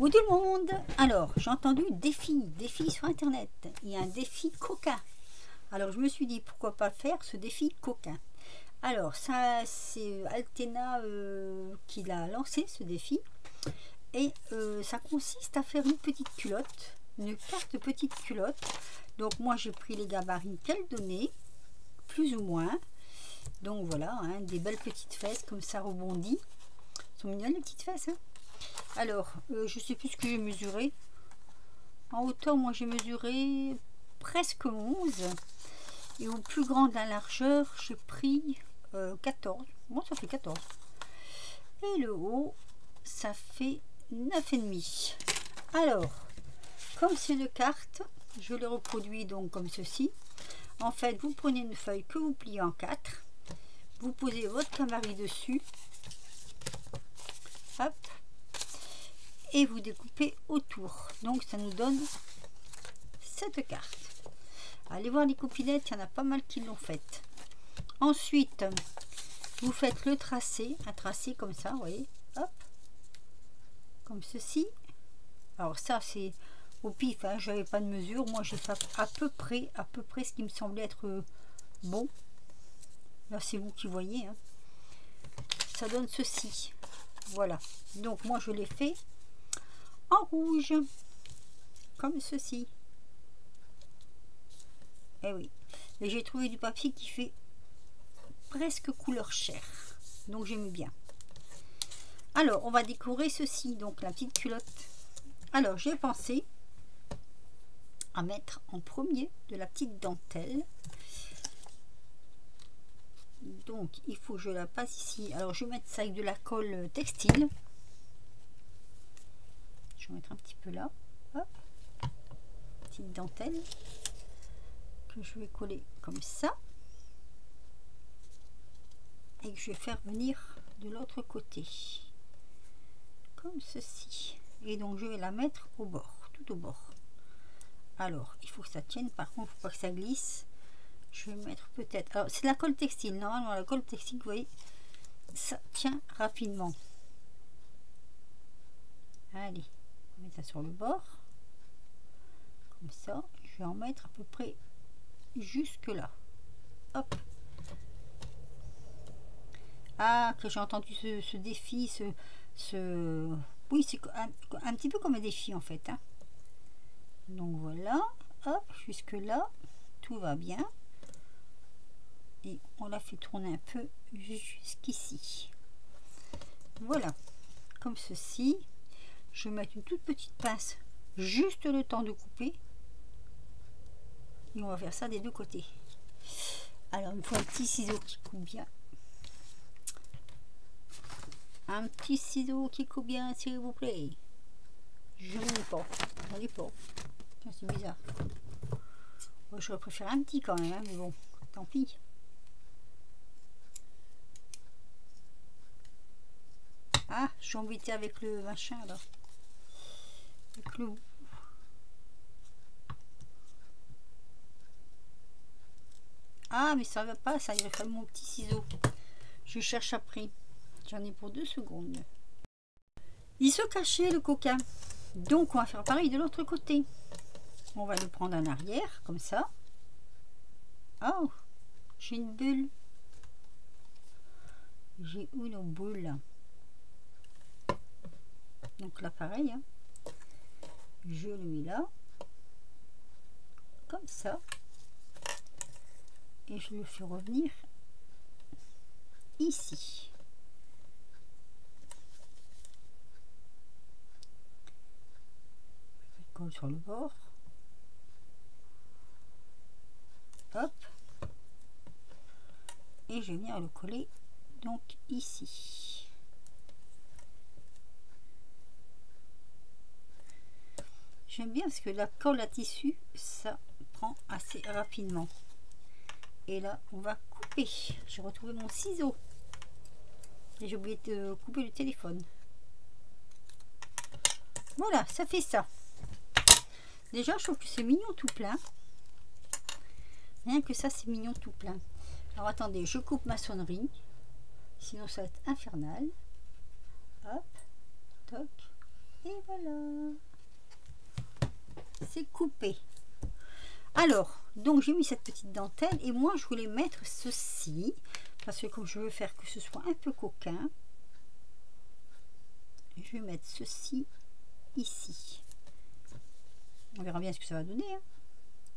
Coucou tout le monde. Alors, j'ai entendu défi sur internet. Il y a un défi coquin. Alors, je me suis dit pourquoi pas faire ce défi coquin. Alors, ça, c'est Altena qui l'a lancé ce défi. Et ça consiste à faire une petite culotte, une carte petite culotte. Donc, moi, j'ai pris les gabarits qu'elle donnait, plus ou moins. Donc, voilà, hein, des belles petites fesses comme ça rebondit. Elles sont mignonnes les petites fesses, hein. Alors, je sais plus ce que j'ai mesuré. En hauteur, moi j'ai mesuré presque 11. Et au plus grand de la largeur, j'ai pris 14. Moi, ça fait 14. Et le haut, ça fait 9,5. Alors, comme c'est une carte, je les reproduis donc comme ceci. En fait, vous prenez une feuille que vous pliez en 4. Vous posez votre gabarit dessus. Hop. Et vous découpez autour. Donc ça nous donne cette carte. Allez voir les copinettes, il y en a pas mal qui l'ont faite. Ensuite, vous faites le tracé, un tracé comme ça, vous voyez, hop, comme ceci. Alors ça c'est au pif, hein, j'avais pas de mesure, moi j'ai fait à peu près ce qui me semblait être bon. Là c'est vous qui voyez, hein. Ça donne ceci, voilà. Donc moi je l'ai fait en rouge, comme ceci. Et oui, et j'ai trouvé du papier qui fait presque couleur chair, donc j'aime bien. Alors on va décorer ceci, donc la petite culotte. Alors j'ai pensé à mettre en premier de la petite dentelle, donc il faut que je la passe ici. Alors je vais mettre ça avec de la colle textile. Je vais mettre un petit peu là, hop, petite dentelle que je vais coller comme ça et que je vais faire venir de l'autre côté comme ceci, et donc je vais la mettre au bord, tout au bord. Alors il faut que ça tienne, par contre il faut pas que ça glisse. Je vais mettre peut-être, alors c'est la colle textile, normalement la colle textile, vous voyez, ça tient rapidement. Allez, on met ça sur le bord comme ça. Je vais en mettre à peu près jusque là, hop. Ah, que j'ai entendu ce défi, oui, c'est un petit peu comme un défi en fait, hein. Donc voilà, hop, jusque là tout va bien, et on la fait tourner un peu jusqu'ici. Voilà, comme ceci. Je vais mettre une toute petite pince, juste le temps de couper, et on va faire ça des deux côtés. Alors il me faut un petit ciseau qui coupe bien, un petit ciseau qui coupe bien s'il vous plaît. Je n'en ai pas, c'est bizarre. Moi, j'aurais préféré un petit quand même, hein, mais bon, tant pis. Ah, je suis embêtée avec le machin là, avec le... Ah, mais ça va pas, ça, il fallu mon petit ciseau. Je cherche après. J'en ai pour 2 secondes. Il se cachait le coquin. Donc on va faire pareil de l'autre côté. On va le prendre en arrière, comme ça. Oh, j'ai une bulle. J'ai une bulle. Donc là, pareil, hein. Je le mets là. Comme ça. Et je le fais revenir ici. Je colle sur le bord. Hop. Et je vais venir le coller donc ici. J'aime bien parce que la colle à tissu, ça prend assez rapidement. Et là, on va couper. J'ai retrouvé mon ciseau. Et j'ai oublié de couper le téléphone. Voilà, ça fait ça. Déjà, je trouve que c'est mignon tout plein. Rien que ça, c'est mignon tout plein. Alors, attendez, je coupe ma sonnerie. Sinon, ça va être infernal. Hop, toc. Et voilà. c'est coupé. Alors, donc j'ai mis cette petite dentelle et moi je voulais mettre ceci parce que comme je veux faire que ce soit un peu coquin, je vais mettre ceci ici. On verra bien ce que ça va donner, hein.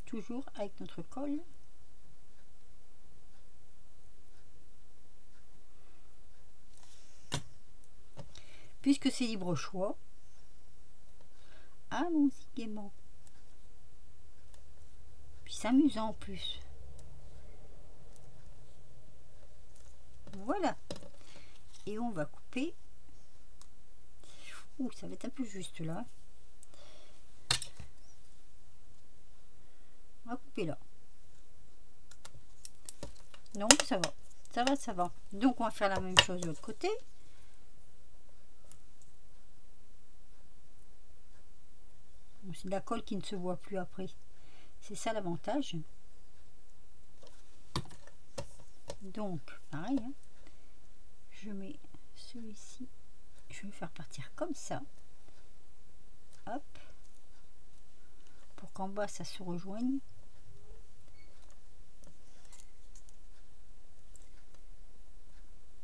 Toujours avec notre colle. Puisque c'est libre choix, allons-y gaiement. Puis c'est amusant en plus. Voilà. Et on va couper. Ouh, ça va être un peu juste là. On va couper là. Non, ça va. Ça va, ça va. Donc on va faire la même chose de l'autre côté. C'est de la colle qui ne se voit plus après. C'est ça l'avantage. Donc, pareil, hein. Je mets celui-ci. Je vais le faire partir comme ça. Hop. Pour qu'en bas, ça se rejoigne.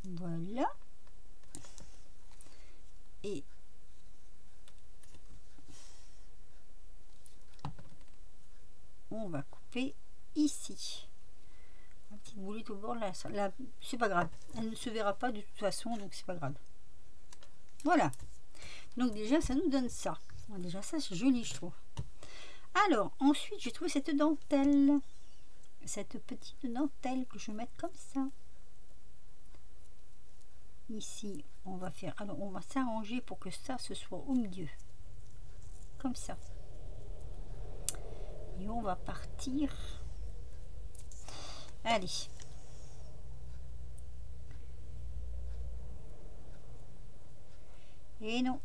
Voilà. Et on va couper ici. Une petite boulette au bord là, là c'est pas grave. Elle ne se verra pas de toute façon, donc c'est pas grave. Voilà. Donc déjà, ça nous donne ça. Déjà, ça, c'est joli, je trouve. Alors, ensuite, j'ai trouvé cette dentelle. Cette petite dentelle que je vais mettre comme ça. Ici, on va faire... Alors, on va s'arranger pour que ça, ce soit au milieu. Comme ça. Et on va partir. Allez. Et non.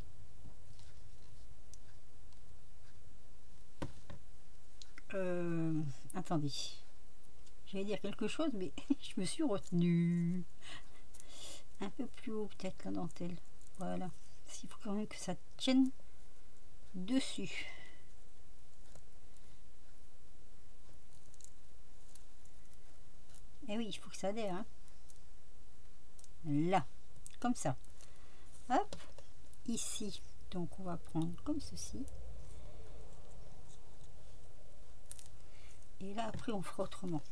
Attendez. J'allais dire quelque chose, mais je me suis retenue. Un peu plus haut peut-être la dentelle. Voilà. Il faut quand même que ça tienne dessus. Et oui, il faut que ça adhère. Hein. Là. Comme ça. Hop. Ici. Donc on va prendre comme ceci. Et là après on fera autrement.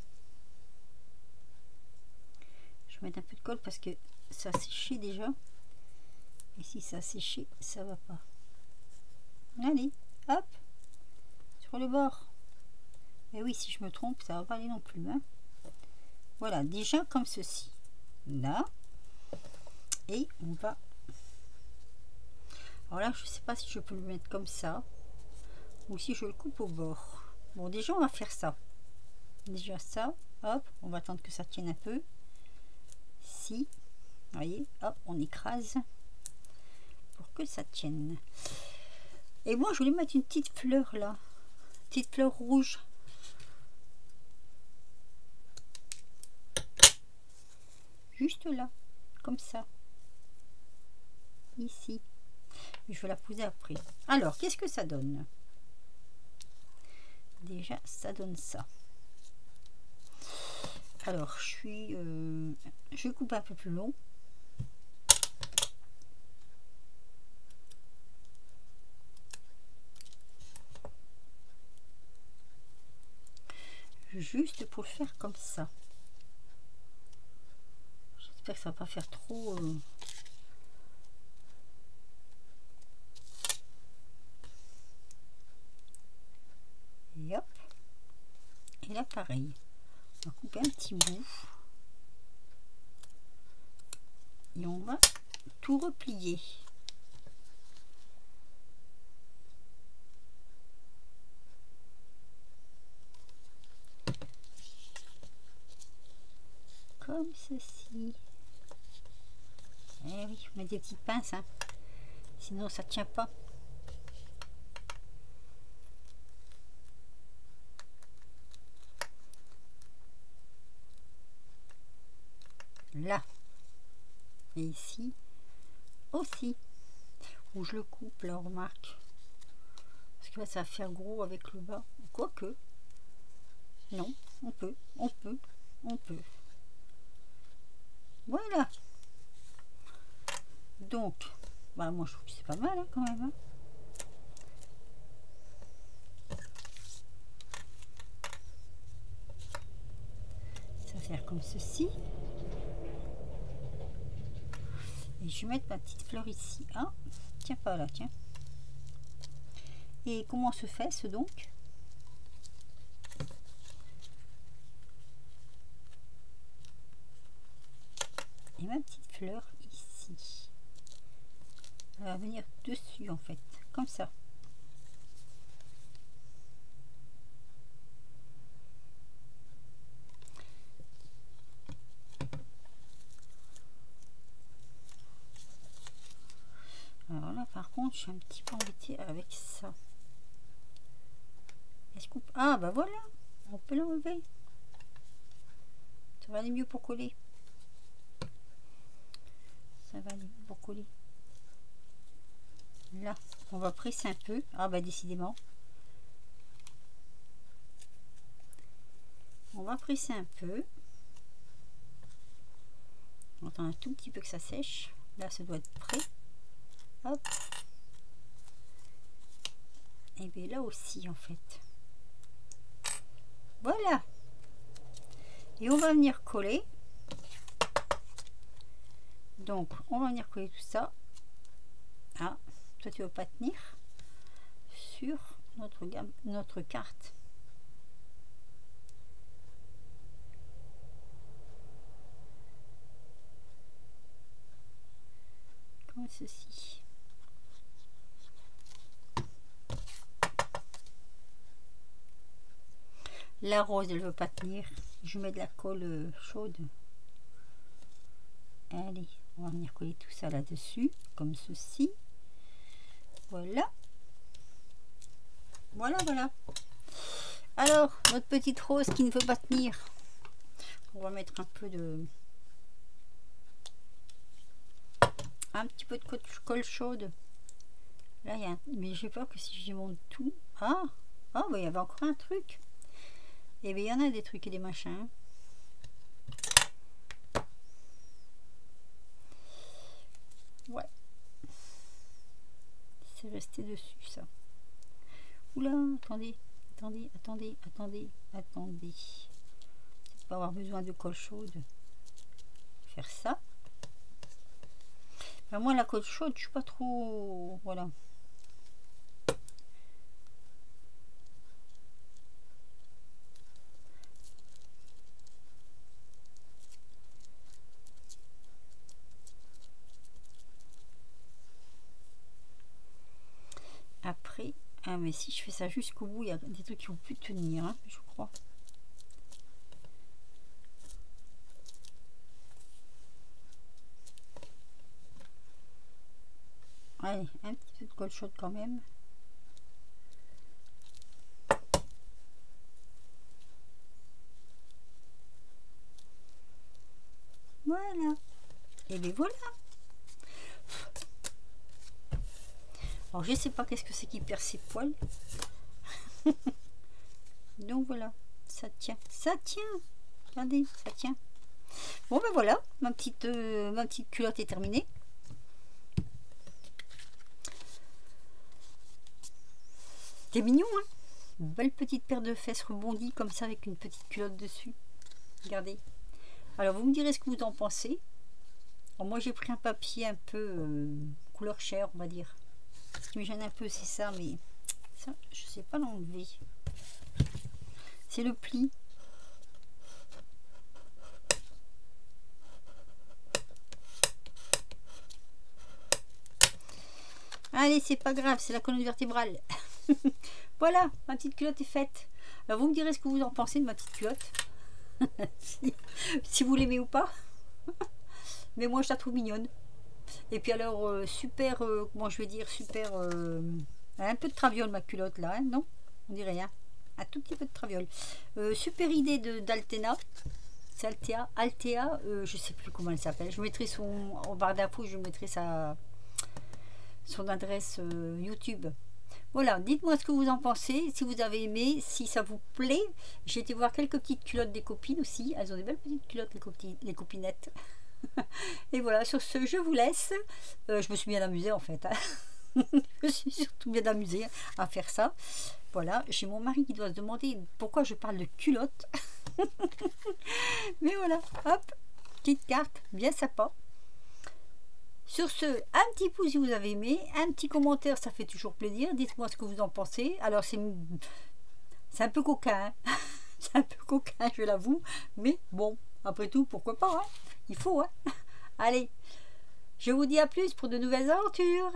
Je vais mettre un peu de colle parce que ça a séché déjà. Et si ça a séché, ça va pas. Allez, hop, sur le bord. Et oui, si je me trompe, ça va pas aller non plus. Hein. Voilà, déjà comme ceci. Là. Et on va... Alors là, je sais pas si je peux le mettre comme ça. Ou si je le coupe au bord. Bon, déjà, on va faire ça. Déjà ça. Hop, on va attendre que ça tienne un peu. Si. Vous voyez, hop, on écrase. Pour que ça tienne. Et moi, je voulais mettre une petite fleur là. Petite fleur rouge. Juste là. Comme ça. Ici. Je vais la poser après. Alors, qu'est-ce que ça donne? Déjà, ça donne ça. Alors, je coupe un peu plus long. Juste pour le faire comme ça. J'espère que ça va pas faire trop... Et hop. Et là, pareil. On va couper un petit bout. Et on va tout replier. Comme ceci. Eh oui, je mets des petites pinces, hein. Sinon ça tient pas. Là. Et ici aussi. Où je le coupe, là, on remarque. Parce que là, ça va faire gros avec le bas. Quoique. Non, on peut. Voilà. Donc, bah, moi, je trouve que c'est pas mal, hein, quand même. Hein. Ça va faire comme ceci. Et je vais mettre ma petite fleur ici. Ah, tiens pas là, tiens. Et comment se fait ce donc? Et ma petite fleur ici. Elle va venir dessus en fait, comme ça. Alors là par contre je suis un petit peu embêtée avec ça. Est-ce qu'on... Ah bah voilà, on peut l'enlever. Ça va aller mieux pour coller. Ça va aller mieux pour coller. Là, on va presser un peu. Ah bah décidément. On va presser un peu. On attend un tout petit peu que ça sèche. Là, ça doit être prêt. Hop. Et bien là aussi, en fait. Voilà. Et on va venir coller. Donc, on va venir coller tout ça. Ah, toi, tu ne vas pas tenir sur notre carte. Comme ceci. La rose, elle ne veut pas tenir. Je mets de la colle chaude. Allez, on va venir coller tout ça là-dessus, comme ceci. Voilà. Voilà, voilà. Alors, notre petite rose qui ne veut pas tenir. On va mettre un peu de... Un petit peu de colle chaude. Là, il y a un... Mais j'ai peur que si je démonte tout... Ah, bah, il y avait encore un truc. Et bien, il y en a des trucs et des machins. Ouais. C'est resté dessus, ça. Oula, attendez. C'est pas avoir besoin de colle chaude. Faire ça. Ben, moi, la colle chaude, je suis pas trop... Voilà. Après, ah mais si je fais ça jusqu'au bout, il y a des trucs qui vont plus tenir, hein, je crois. Allez, un petit peu de colle chaude quand même. Voilà. Et bien voilà. Alors je sais pas qu'est-ce que c'est qui perd ses poils. Donc voilà, ça tient. Ça tient. Regardez, ça tient. Bon ben voilà, ma petite culotte est terminée. C'est mignon, hein. Une belle petite paire de fesses rebondies comme ça avec une petite culotte dessus. Regardez. Alors vous me direz ce que vous en pensez. Alors, moi j'ai pris un papier un peu couleur chair, on va dire. Ce qui me gêne un peu c'est ça, mais ça je sais pas l'enlever. C'est le pli. Allez, c'est pas grave, c'est la colonne vertébrale. Voilà, ma petite culotte est faite. Alors vous me direz ce que vous en pensez de ma petite culotte. si vous l'aimez ou pas. Mais moi je la trouve mignonne. Et puis alors super, comment je vais dire, super, un peu de traviole ma culotte là, hein, non? On dirait rien. Un tout petit peu de traviole. Super idée d'Altena. C'est Altea, je sais plus comment elle s'appelle. Je mettrai en barre d'infos, je mettrai son adresse YouTube Voilà, dites-moi ce que vous en pensez, si vous avez aimé, si ça vous plaît. J'ai été voir quelques petites culottes des copines aussi. Elles ont des belles petites culottes, les copinettes. Et voilà, sur ce, je vous laisse. Je me suis bien amusée en fait. Je me suis surtout bien amusée à faire ça. Voilà, j'ai mon mari qui doit se demander pourquoi je parle de culottes. Mais voilà, hop, petite carte, bien sympa. Sur ce, un petit pouce si vous avez aimé, un petit commentaire, ça fait toujours plaisir. Dites-moi ce que vous en pensez. Alors c'est un peu coquin, hein. C'est un peu coquin, je l'avoue. Mais bon, après tout, pourquoi pas, hein. Il faut, hein. Allez, je vous dis à plus pour de nouvelles aventures.